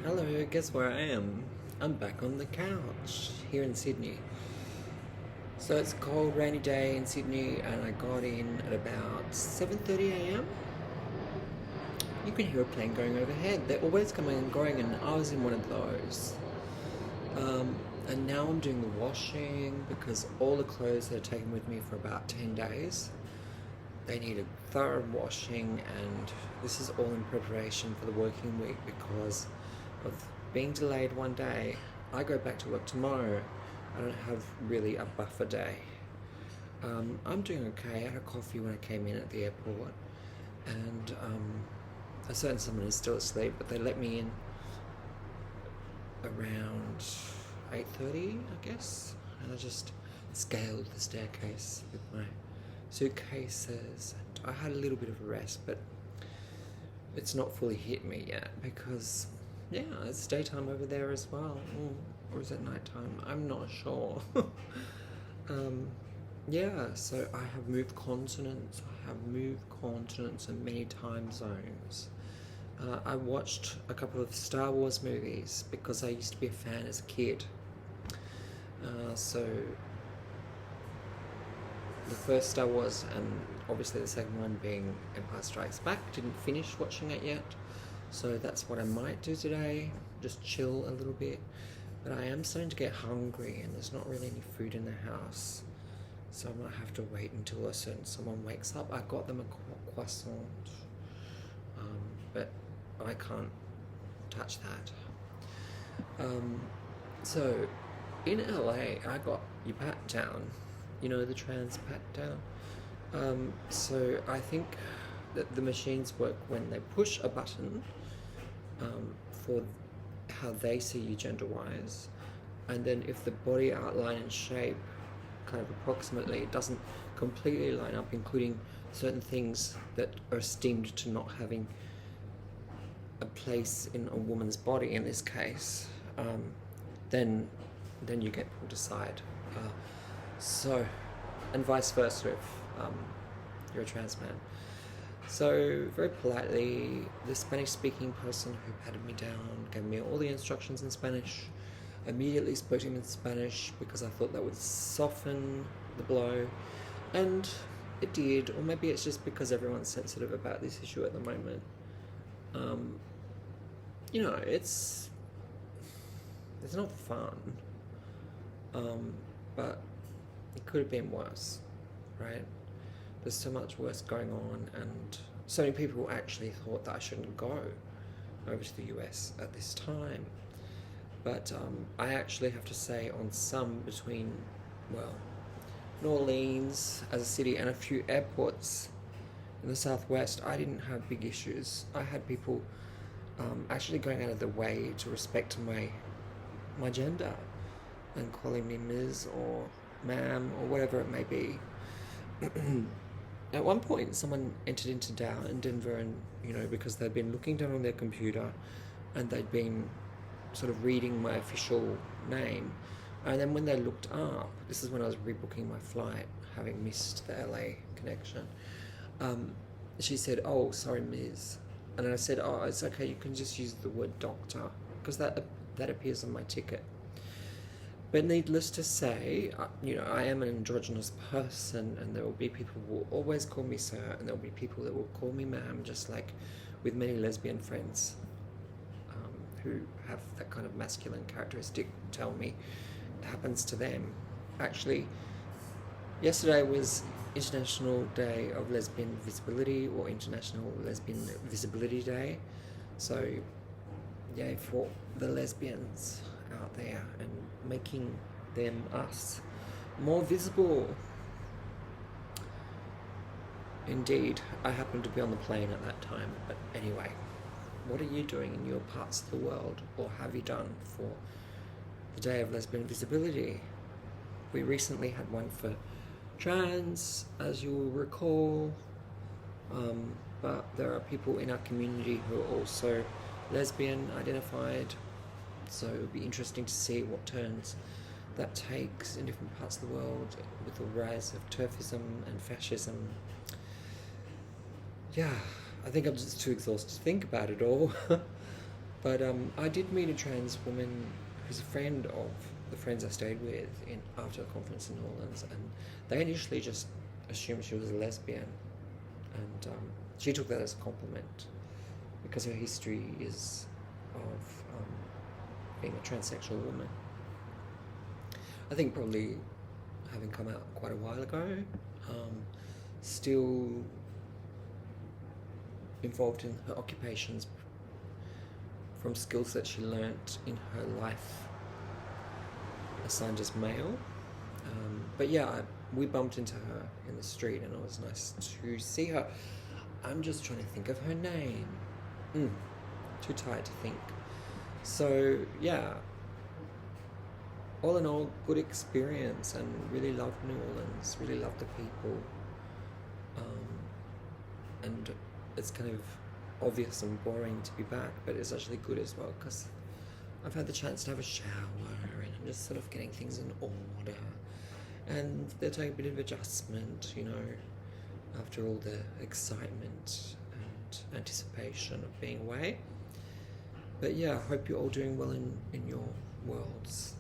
Hello, guess where I am? I'm back on the couch here in Sydney. So it's a cold, rainy day in Sydney, and I got in at about 7:30 a.m. You can hear a plane going overhead. They're always coming and going, and I was in one of those. And now I'm doing the washing because all the clothes that are taken with me for about 10 days, they need a thorough washing, and this is all in preparation for the working week because of being delayed one day. I go back to work tomorrow. I don't have really a buffer day. I'm doing okay. I had a coffee when I came in at the airport, and a certain someone is still asleep, but they let me in around 8:30, I guess, and I just scaled the staircase with my suitcases, and I had a little bit of a rest, but it's not fully hit me yet because, yeah, it's daytime over there as well. Or is it nighttime? I'm not sure. Yeah, so I have moved continents. I have moved continents and many time zones. I watched a couple of Star Wars movies because I used to be a fan as a kid. So the first Star Wars and obviously the second one being Empire Strikes Back. Didn't finish watching it yet, so that's what I might do today. Just chill a little bit. But I am starting to get hungry, and there's not really any food in the house, so I might have to wait until someone wakes up. I got them a croissant, but I can't touch that. So in LA, I got you pat down, the trans pat down. So I think that the machines work when they push a button for how they see you gender wise, and then if the body outline and shape kind of approximately it doesn't completely line up, including certain things that are esteemed to not having a place in a woman's body in this case, then you get pulled aside. So, and vice versa if you're a trans man. So very politely, the Spanish-speaking person who patted me down gave me all the instructions in Spanish. I immediately spoke to him in Spanish because I thought that would soften the blow, and it did. Or maybe it's just because everyone's sensitive about this issue at the moment. It's not fun, but it could have been worse, right? There's so much worse going on, and so many people actually thought that I shouldn't go over to the US at this time. But I actually have to say, on some between, New Orleans as a city and a few airports in the southwest, I didn't have big issues. I had people actually going out of their way to respect my gender and calling me Ms. or Ma'am or whatever it may be. At one point, someone entered into Denver, and because they'd been looking down on their computer, and they'd been sort of reading my official name, and then when they looked up, this is when I was rebooking my flight, having missed the LA connection. She said, "Oh, sorry, Ms." And I said, "Oh, it's okay. You can just use the word doctor because that appears on my ticket." But needless to say, I am an androgynous person, and there will be people who will always call me sir, and there will be people that will call me ma'am, just like with many lesbian friends who have that kind of masculine characteristic tell me it happens to them. Actually, yesterday was International Day of Lesbian Visibility, or International Lesbian Visibility Day. So, yay for the lesbians out there and making them, us, more visible. Indeed, I happened to be on the plane at that time, but anyway, what are you doing in your parts of the world, or have you done for the Day of Lesbian Visibility? We recently had one for trans, as you'll recall, but there are people in our community who are also lesbian identified, so it would be interesting to see what turns that takes in different parts of the world with the rise of turfism and fascism. Yeah, I think I'm just too exhausted to think about it all. But I did meet a trans woman who's a friend of the friends I stayed with after the conference in New Orleans, and they initially just assumed she was a lesbian, and she took that as a compliment because her history is of being a transsexual woman. I think probably having come out quite a while ago, still involved in her occupations from skills that she learnt in her life assigned as male. But yeah, we bumped into her in the street and it was nice to see her. I'm just trying to think of her name. Too tired to think. So yeah, all in all, good experience, and really loved New Orleans, really loved the people. And it's kind of obvious and boring to be back, but it's actually good as well because I've had the chance to have a shower and I'm just sort of getting things in order, and they're taking a bit of adjustment, you know, after all the excitement and anticipation of being away. But yeah, I hope you're all doing well in your worlds.